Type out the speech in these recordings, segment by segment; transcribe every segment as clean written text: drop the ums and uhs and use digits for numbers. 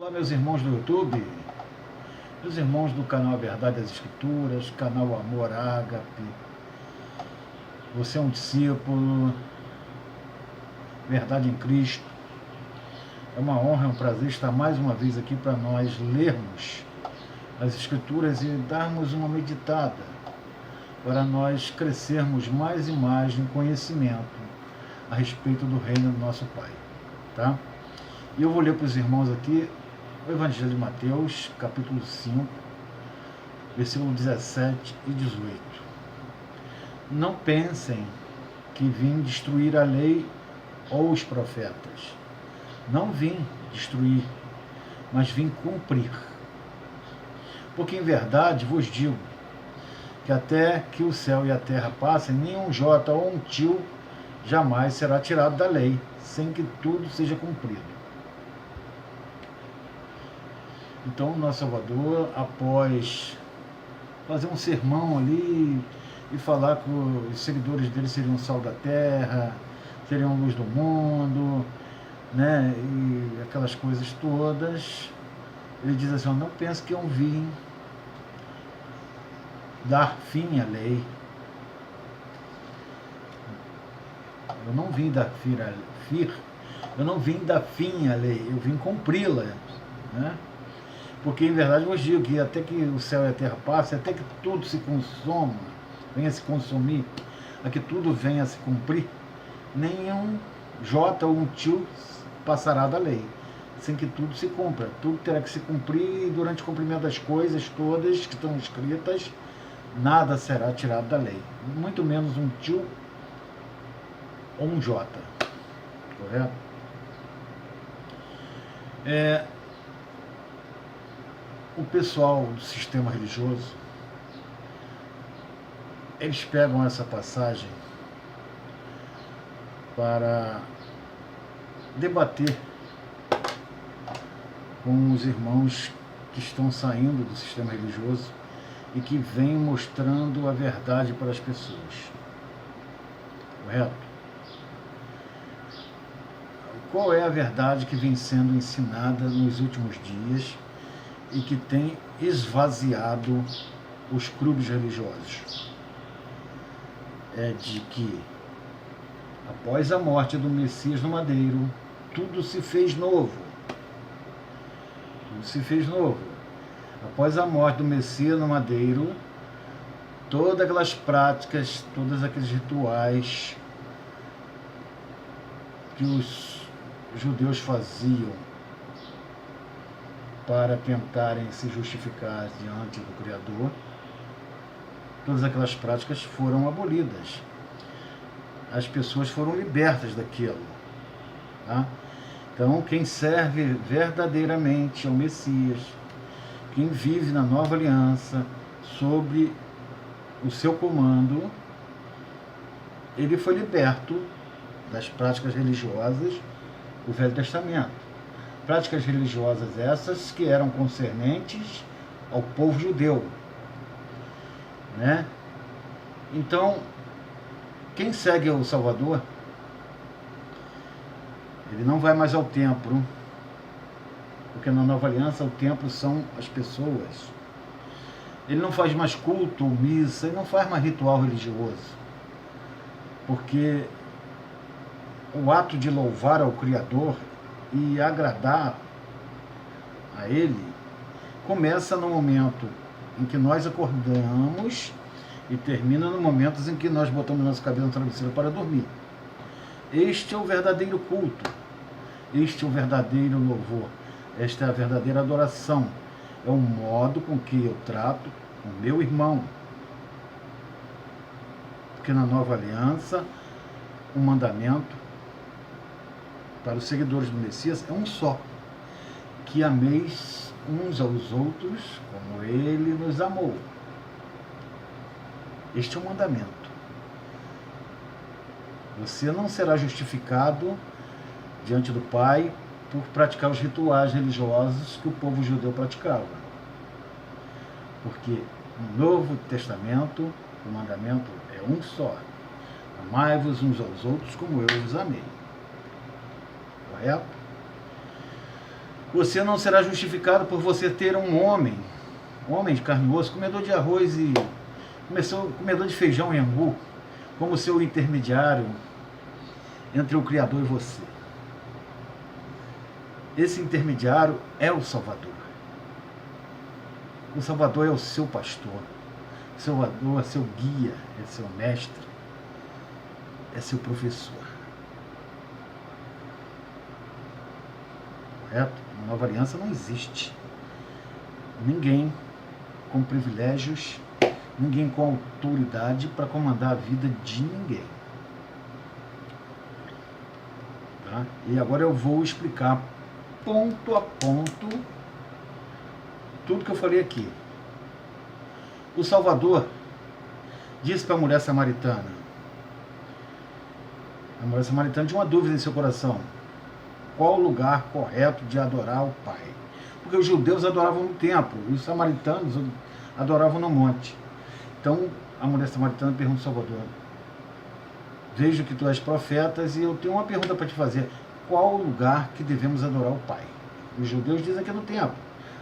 Olá, meus irmãos do YouTube, meus irmãos do canal A Verdade das Escrituras, canal Amor Ágape. Você é um discípulo, Verdade em Cristo. É uma honra, é um prazer estar mais uma vez aqui para nós lermos as Escrituras e darmos uma meditada, para nós crescermos mais e mais em conhecimento a respeito do reino do nosso Pai, tá? E eu vou ler para os irmãos aqui o Evangelho de Mateus, capítulo 5, versículo 17 e 18. Não pensem que vim destruir a lei ou os profetas. Não vim destruir, mas vim cumprir. Porque em verdade vos digo que até que o céu e a terra passem, nenhum jota ou um tio jamais será tirado da lei, sem que tudo seja cumprido. Então, nosso Salvador, após fazer um sermão ali e falar que os seguidores dele seriam o sal da terra, seriam a luz do mundo, né, e aquelas coisas todas, ele diz assim: não pense que eu vim dar fim à lei. Eu não vim dar fim à lei, eu vim cumpri-la, né? Porque em verdade eu digo que até que o céu e a terra passem, até que tudo se consuma, venha se consumir, a que tudo venha a se cumprir, nenhum jota ou um tio passará da lei, sem que tudo se cumpra. Tudo terá que se cumprir, e durante o cumprimento das coisas todas que estão escritas, nada será tirado da lei, muito menos um tio ou um jota, correto? O pessoal do sistema religioso, eles pegam essa passagem para debater com os irmãos que estão saindo do sistema religioso e que vêm mostrando a verdade para as pessoas, correto? Qual é a verdade que vem sendo ensinada nos últimos dias e que tem esvaziado os clubes religiosos? É de que, após a morte do Messias no madeiro, tudo se fez novo. Tudo se fez novo. Após a morte do Messias no madeiro, todas aquelas práticas, todos aqueles rituais que os judeus faziam para tentarem se justificar diante do Criador, todas aquelas práticas foram abolidas. As pessoas foram libertas daquilo, tá? Então, quem serve verdadeiramente ao Messias, quem vive na nova aliança, sob o seu comando, ele foi liberto das práticas religiosas do Velho Testamento. Práticas religiosas essas que eram concernentes ao povo judeu, né? Então, quem segue o Salvador, ele não vai mais ao templo, porque na nova aliança o templo são as pessoas. Ele não faz mais culto ou missa, ele não faz mais ritual religioso, porque o ato de louvar ao Criador e agradar a Ele começa no momento em que nós acordamos e termina no momento em que nós botamos nossa cabeça no travesseiro para dormir. Este é o verdadeiro culto, este é o verdadeiro louvor, esta é a verdadeira adoração, é o modo com que eu trato o meu irmão. Porque na nova aliança, o mandamento para os seguidores do Messias é um só: que ameis uns aos outros como ele nos amou. Este é o mandamento. Você não será justificado diante do Pai por praticar os rituais religiosos que o povo judeu praticava. Porque no Novo Testamento, o mandamento é um só: amai-vos uns aos outros como eu vos amei. Correto? Você não será justificado por você ter um homem de carne e osso, comedor de arroz e comedor de feijão e angu, como seu intermediário entre o Criador e você. Esse intermediário é o Salvador. O Salvador é o seu pastor. O Salvador é seu guia, é seu mestre, é seu professor. Correto? A nova aliança não existe. Ninguém com privilégios, ninguém com autoridade para comandar a vida de ninguém. Tá? E agora eu vou explicar ponto a ponto tudo que eu falei aqui. O Salvador disse para a mulher samaritana, tinha uma dúvida em seu coração: qual o lugar correto de adorar o Pai? Porque os judeus adoravam no templo e os samaritanos adoravam no monte. Então a mulher samaritana pergunta ao Salvador: vejo que tu és profeta e eu tenho uma pergunta para te fazer. Qual o lugar que devemos adorar o Pai? Os judeus dizem que é no templo,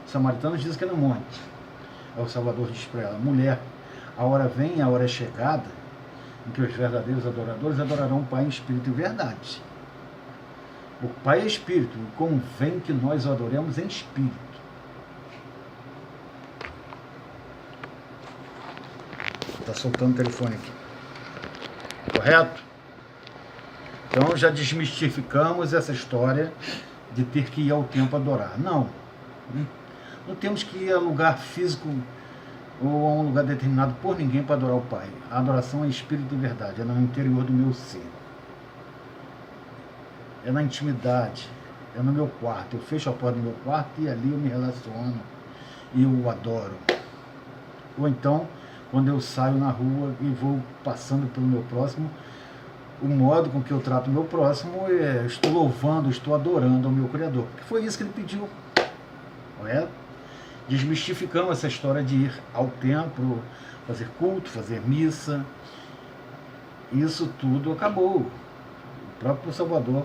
os samaritanos dizem que é no monte. Aí o Salvador diz para ela: mulher, a hora vem e a hora é chegada em que os verdadeiros adoradores adorarão o Pai em espírito e verdade. O Pai é espírito, e convém que nós o adoremos em espírito. Está soltando o telefone aqui. Correto? Então já desmistificamos essa história de ter que ir ao templo adorar. Não temos que ir a lugar físico ou a um lugar determinado por ninguém para adorar o Pai. A adoração é espírito e verdade, é no interior do meu ser. É na intimidade, é no meu quarto. Eu fecho a porta do meu quarto e ali eu me relaciono e eu o adoro. Ou então, quando eu saio na rua e vou passando pelo meu próximo, o modo com que eu trato o meu próximo é: estou louvando, estou adorando ao meu Criador. Que foi isso que ele pediu. Correto? Desmistificamos essa história de ir ao templo, fazer culto, fazer missa. Isso tudo acabou. O próprio Salvador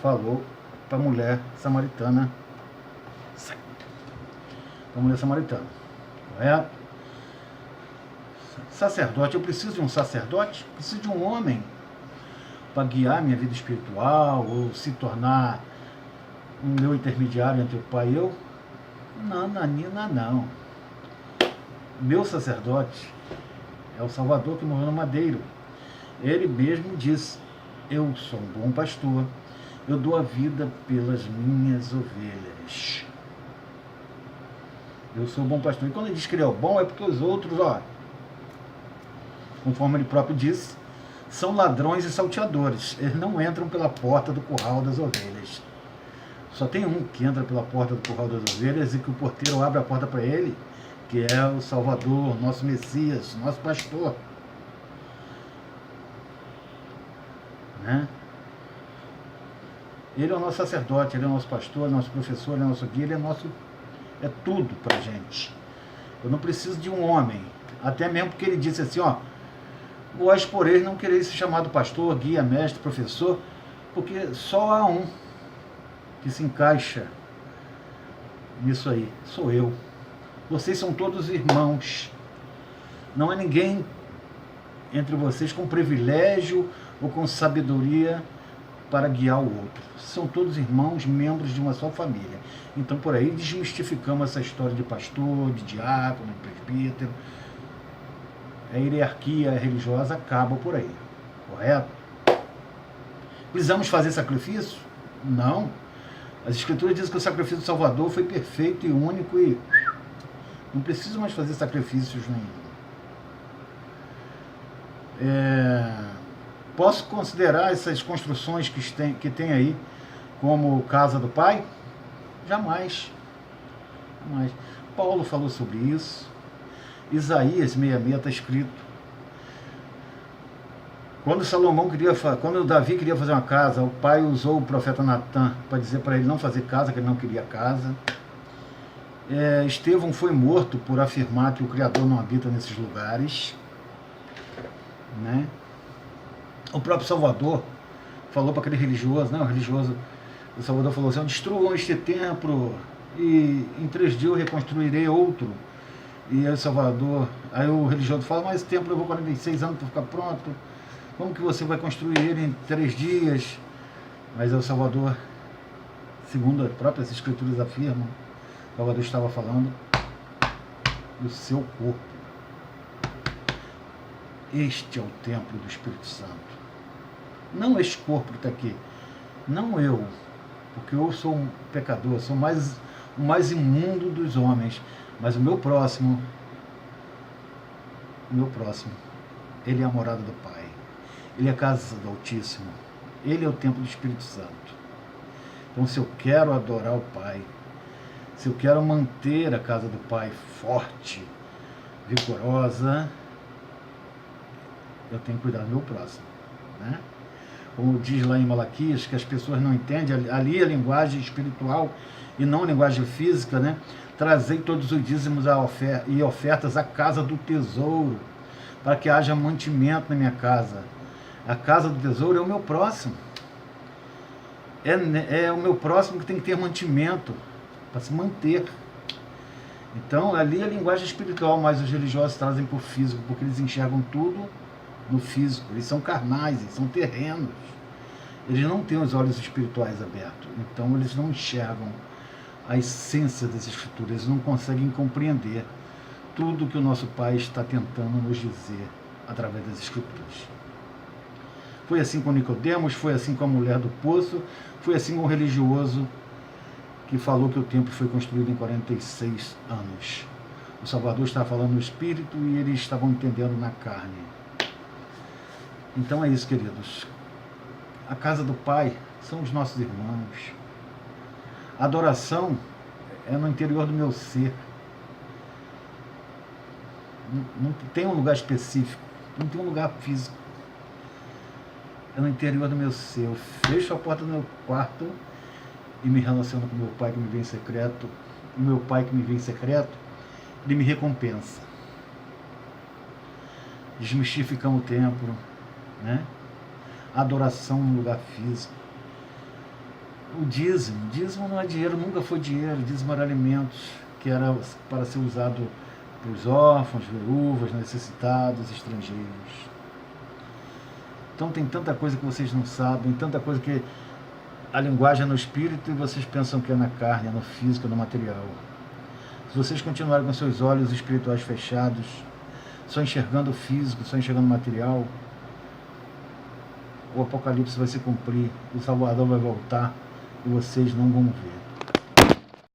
falou para a mulher samaritana. Para a mulher samaritana. Correto? Sacerdote, eu preciso de um sacerdote? Preciso de um homem para guiar minha vida espiritual ou se tornar um meu intermediário entre o Pai e eu? Não, Nanina, não. Meu sacerdote é o Salvador que morreu no madeiro. Ele mesmo disse: eu sou um bom pastor, eu dou a vida pelas minhas ovelhas. Eu sou um bom pastor. E quando ele diz que ele é o bom, é porque os outros, conforme ele próprio disse, são ladrões e salteadores. Eles não entram pela porta do curral das ovelhas. Só tem um que entra pela porta do curral das ovelhas e que o porteiro abre a porta para ele, que é o Salvador, nosso Messias, nosso pastor. Né? Ele é o nosso sacerdote, ele é o nosso pastor, ele é o nosso professor, ele é o nosso guia, ele é tudo pra gente. Eu não preciso de um homem, até mesmo porque ele disse assim, vós por eles não quereis ser chamado pastor, guia, mestre, professor, porque só há um que se encaixa nisso aí, sou eu. Vocês são todos irmãos. Não há ninguém entre vocês com privilégio ou com sabedoria para guiar o outro. São todos irmãos, membros de uma só família. Então, por aí, desmistificamos essa história de pastor, de diácono, de presbítero. A hierarquia religiosa acaba por aí. Correto? Precisamos fazer sacrifício? Não. As Escrituras dizem que o sacrifício do Salvador foi perfeito e único e não preciso mais fazer sacrifícios nenhum. Posso considerar essas construções que tem aí como casa do Pai? Jamais. Jamais. Paulo falou sobre isso. Isaías 66 está escrito. Quando Davi queria fazer uma casa, o pai usou o profeta Natan para dizer para ele não fazer casa, que ele não queria casa. Estevão foi morto por afirmar que o Criador não habita nesses lugares. Né? O próprio Salvador falou para aquele religioso, o religioso O Salvador falou assim: destruam este templo e em 3 dias eu reconstruirei outro. E aí o Salvador, aí o religioso fala: mas esse templo levou 46 anos para ficar pronto, como que você vai construir ele em 3 dias? Mas aí o Salvador, segundo as próprias escrituras afirmam, o Salvador estava falando do seu corpo. Este é o templo do Espírito Santo. Não este corpo que está aqui, não eu, porque eu sou um pecador, sou o mais imundo dos homens, mas o meu próximo, ele é a morada do Pai, ele é a casa do Altíssimo, ele é o templo do Espírito Santo. Então, se eu quero adorar o Pai, se eu quero manter a casa do Pai forte, vigorosa, eu tenho que cuidar do meu próximo, né? Como diz lá em Malaquias, que as pessoas não entendem, ali a linguagem espiritual e não a linguagem física, né? Trazei todos os dízimos e ofertas à casa do tesouro, para que haja mantimento na minha casa. A casa do tesouro é o meu próximo. É o meu próximo que tem que ter mantimento, para se manter. Então, ali é a linguagem espiritual, mas os religiosos trazem por físico, porque eles enxergam tudo no físico. Eles são carnais, eles são terrenos. Eles não têm os olhos espirituais abertos. Então, eles não enxergam a essência das Escrituras, eles não conseguem compreender tudo que o nosso Pai está tentando nos dizer através das Escrituras. Foi assim com Nicodemos, foi assim com a mulher do poço, foi assim com o religioso que falou que o templo foi construído em 46 anos. O Salvador estava falando no Espírito e eles estavam entendendo na carne. Então é isso, queridos. A casa do Pai são os nossos irmãos. A adoração é no interior do meu ser. Não tem um lugar específico, não tem um lugar físico. É no interior do meu ser. Eu fecho a porta do meu quarto e me relaciono com o meu Pai que me vê em secreto. E o meu Pai que me vê em secreto, ele me recompensa. Desmistificamos o templo, né? A adoração no lugar físico. O dízimo não é dinheiro, nunca foi dinheiro. Dízimo era alimentos, que era para ser usado para os órfãos, viúvas, necessitados, estrangeiros. Então tem tanta coisa que vocês não sabem, tanta coisa que a linguagem é no espírito e vocês pensam que é na carne, é no físico, é no material. Se vocês continuarem com seus olhos espirituais fechados, só enxergando o físico, só enxergando o material, o Apocalipse vai se cumprir, o Salvador vai voltar e vocês não vão ver.